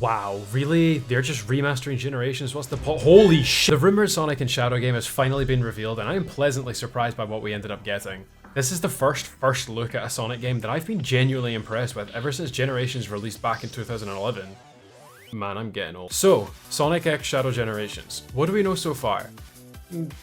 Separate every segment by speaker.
Speaker 1: Wow, really? They're just remastering Generations? What's the point? Holy shit! The rumored Sonic and Shadow game has finally been revealed, and I am pleasantly surprised by what we ended up getting. This is the first look at a Sonic game that I've been genuinely impressed with ever since Generations released back in 2011. Man, I'm getting old. So, Sonic X Shadow Generations. What do we know so far?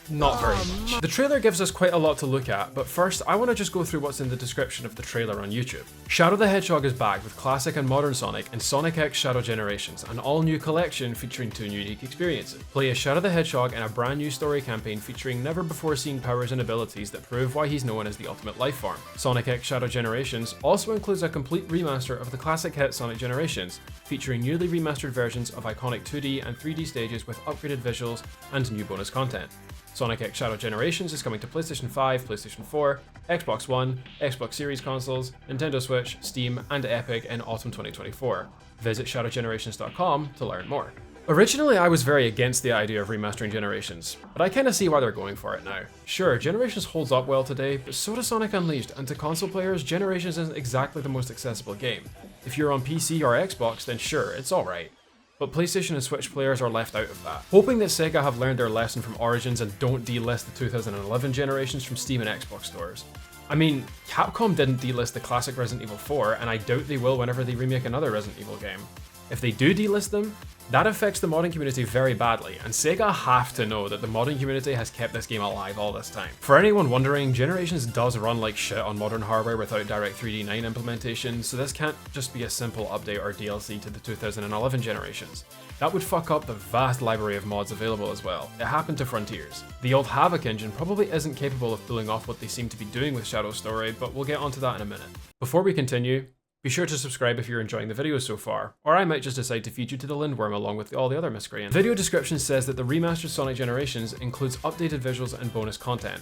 Speaker 1: Not very much. The trailer gives us quite a lot to look at, but first I want to just go through what's in the description of the trailer on YouTube. Shadow the Hedgehog is back with classic and modern Sonic and Sonic X Shadow Generations, an all-new collection featuring 2 unique experiences. Play as Shadow the Hedgehog in a brand new story campaign featuring never-before-seen powers and abilities that prove why he's known as the ultimate life form. Sonic X Shadow Generations also includes a complete remaster of the classic hit Sonic Generations, featuring newly remastered versions of iconic 2D and 3D stages with upgraded visuals and new bonus content. Sonic X Shadow Generations is coming to PlayStation 5, PlayStation 4, Xbox One, Xbox Series consoles, Nintendo Switch, Steam, and Epic in autumn 2024. Visit shadowgenerations.com to learn more. Originally, I was very against the idea of remastering Generations, but I kinda see why they're going for it now. Sure, Generations holds up well today, but so does Sonic Unleashed, and to console players, Generations isn't exactly the most accessible game. If you're on PC or Xbox, then sure, it's alright. But PlayStation and Switch players are left out of that. Hoping that Sega have learned their lesson from Origins and don't delist the 2011 Generations from Steam and Xbox stores. I mean, Capcom didn't delist the classic Resident Evil 4, and I doubt they will whenever they remake another Resident Evil game. If they do delist them, that affects the modding community very badly, and Sega have to know that the modding community has kept this game alive all this time. For anyone wondering, Generations does run like shit on modern hardware without DirectX 9 implementation, so this can't just be a simple update or DLC to the 2011 Generations. That would fuck up the vast library of mods available as well. It happened to Frontiers. The old Havoc engine probably isn't capable of pulling off what they seem to be doing with Shadow's story, but we'll get onto that in a minute. Before we continue, be sure to subscribe if you're enjoying the videos so far, or I might just decide to feed you to the Lindworm along with all the other miscreants. Video description says that the remastered Sonic Generations includes updated visuals and bonus content.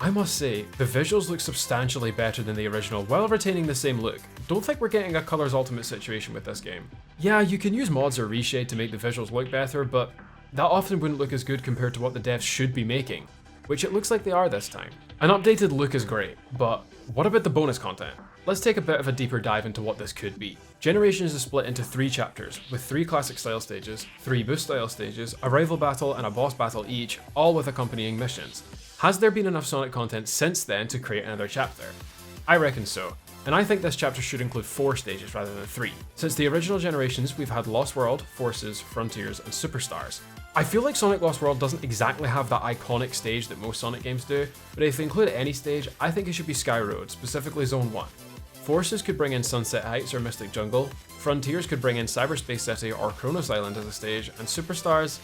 Speaker 1: I must say, the visuals look substantially better than the original while retaining the same look. Don't think we're getting a Colors Ultimate situation with this game. Yeah, you can use mods or reshade to make the visuals look better, but that often wouldn't look as good compared to what the devs should be making, which it looks like they are this time. An updated look is great, but what about the bonus content? Let's take a bit of a deeper dive into what this could be. Generations is split into 3 chapters, with 3 classic style stages, 3 boost style stages, a rival battle and a boss battle each, all with accompanying missions. Has there been enough Sonic content since then to create another chapter? I reckon so, and I think this chapter should include 4 stages rather than 3. Since the original Generations, we've had Lost World, Forces, Frontiers, and Superstars. I feel like Sonic Lost World doesn't exactly have that iconic stage that most Sonic games do, but if they include any stage, I think it should be Sky Road, specifically Zone 1. Forces could bring in Sunset Heights or Mystic Jungle, Frontiers could bring in Cyberspace City or Kronos Island as a stage, and Superstars...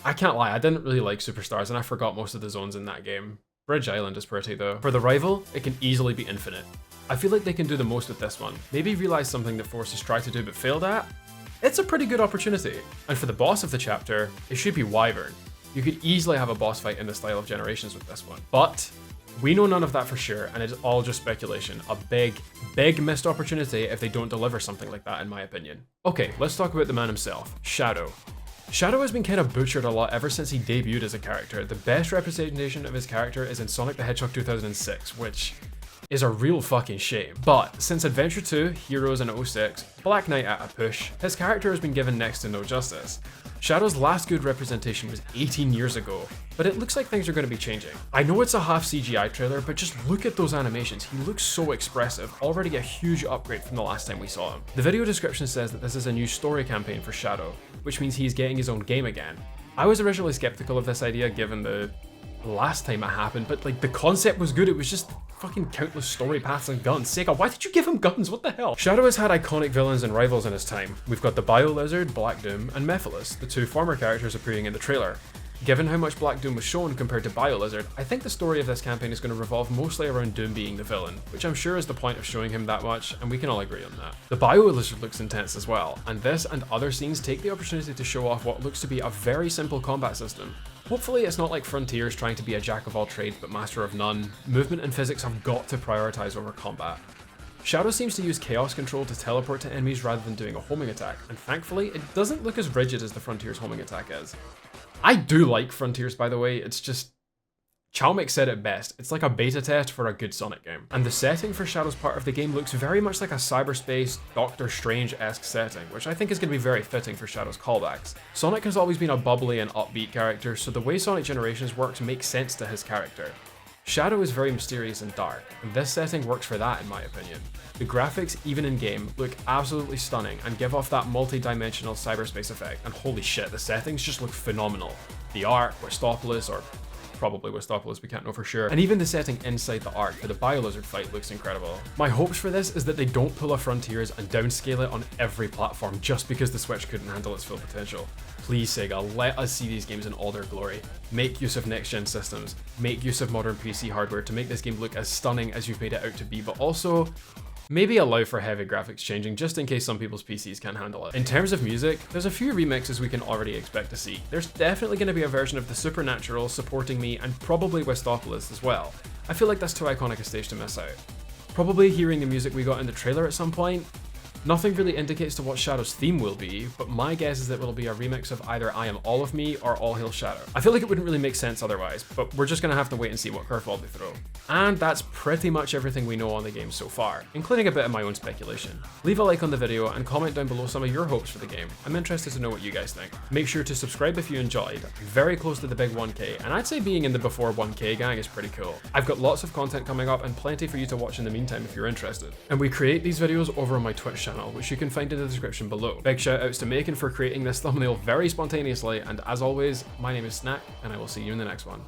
Speaker 1: I can't lie, I didn't really like Superstars and I forgot most of the zones in that game. Bridge Island is pretty though. For the rival, it can easily be infinite. I feel like they can do the most with this one. Maybe realize something that Forces tried to do but failed at? It's a pretty good opportunity. And for the boss of the chapter, it should be Wyvern. You could easily have a boss fight in the style of Generations with this one. But we know none of that for sure, and it's all just speculation. A big missed opportunity if they don't deliver something like that in my opinion. Okay, let's talk about the man himself, Shadow. Shadow has been kind of butchered a lot ever since he debuted as a character. The best representation of his character is in Sonic the Hedgehog 2006, which is a real fucking shame. But since Adventure 2, Heroes in 06, Black Knight at a push, his character has been given next to no justice. Shadow's last good representation was 18 years ago, but it looks like things are going to be changing. I know it's a half CGI trailer, but just look at those animations. He looks so expressive, already a huge upgrade from the last time we saw him. The video description says that this is a new story campaign for Shadow, which means he's getting his own game again. I was originally skeptical of this idea given the last time it happened, but like the concept was good. It was just fucking countless story paths and guns. Sega, why did you give him guns? What the hell? Shadow has had iconic villains and rivals in his time. We've got the Bio Lizard, Black Doom, and Mephiles, the 2 former characters appearing in the trailer. Given how much Black Doom was shown compared to Bio Lizard, I think the story of this campaign is going to revolve mostly around Doom being the villain, which I'm sure is the point of showing him that much, and we can all agree on that. The Bio Lizard looks intense as well, and this and other scenes take the opportunity to show off what looks to be a very simple combat system. Hopefully it's not like Frontiers trying to be a jack of all trades but master of none. Movement and physics have got to prioritize over combat. Shadow seems to use chaos control to teleport to enemies rather than doing a homing attack, and thankfully it doesn't look as rigid as the Frontiers homing attack is. I do like Frontiers, by the way, it's just Chalmix said it best, it's like a beta test for a good Sonic game. And the setting for Shadow's part of the game looks very much like a cyberspace, Doctor Strange-esque setting, which I think is going to be very fitting for Shadow's callbacks. Sonic has always been a bubbly and upbeat character, so the way Sonic Generations works makes sense to his character. Shadow is very mysterious and dark, and this setting works for that in my opinion. The graphics, even in-game, look absolutely stunning and give off that multi-dimensional cyberspace effect, and holy shit, the settings just look phenomenal. The art, Westopolis, or probably Westopolis, we can't know for sure, and even the setting inside the Ark for the Biolizard fight looks incredible. My hopes for this is that they don't pull a Frontiers and downscale it on every platform just because the Switch couldn't handle its full potential. Please Sega, let us see these games in all their glory. Make use of next-gen systems, make use of modern PC hardware to make this game look as stunning as you've made it out to be, but also maybe allow for heavy graphics changing just in case some people's PCs can't handle it. In terms of music, there's a few remixes we can already expect to see. There's definitely going to be a version of The Supernatural, Supporting Me, and probably Westopolis as well. I feel like that's too iconic a stage to miss out. Probably hearing the music we got in the trailer at some point. Nothing really indicates to what Shadow's theme will be, but my guess is that it'll be a remix of either I Am All of Me or All Hail Shadow. I feel like it wouldn't really make sense otherwise, but we're just gonna have to wait and see what curveball they throw. And that's pretty much everything we know on the game so far, including a bit of my own speculation. Leave a like on the video and comment down below some of your hopes for the game. I'm interested to know what you guys think. Make sure to subscribe if you enjoyed. I'm very close to the big 1K, and I'd say being in the before 1K gang is pretty cool. I've got lots of content coming up and plenty for you to watch in the meantime if you're interested. And we create these videos over on my Twitch channel, which you can find in the description below. Big shout outs to Macon for creating this thumbnail very spontaneously, and as always, my name is Snack, and I will see you in the next one.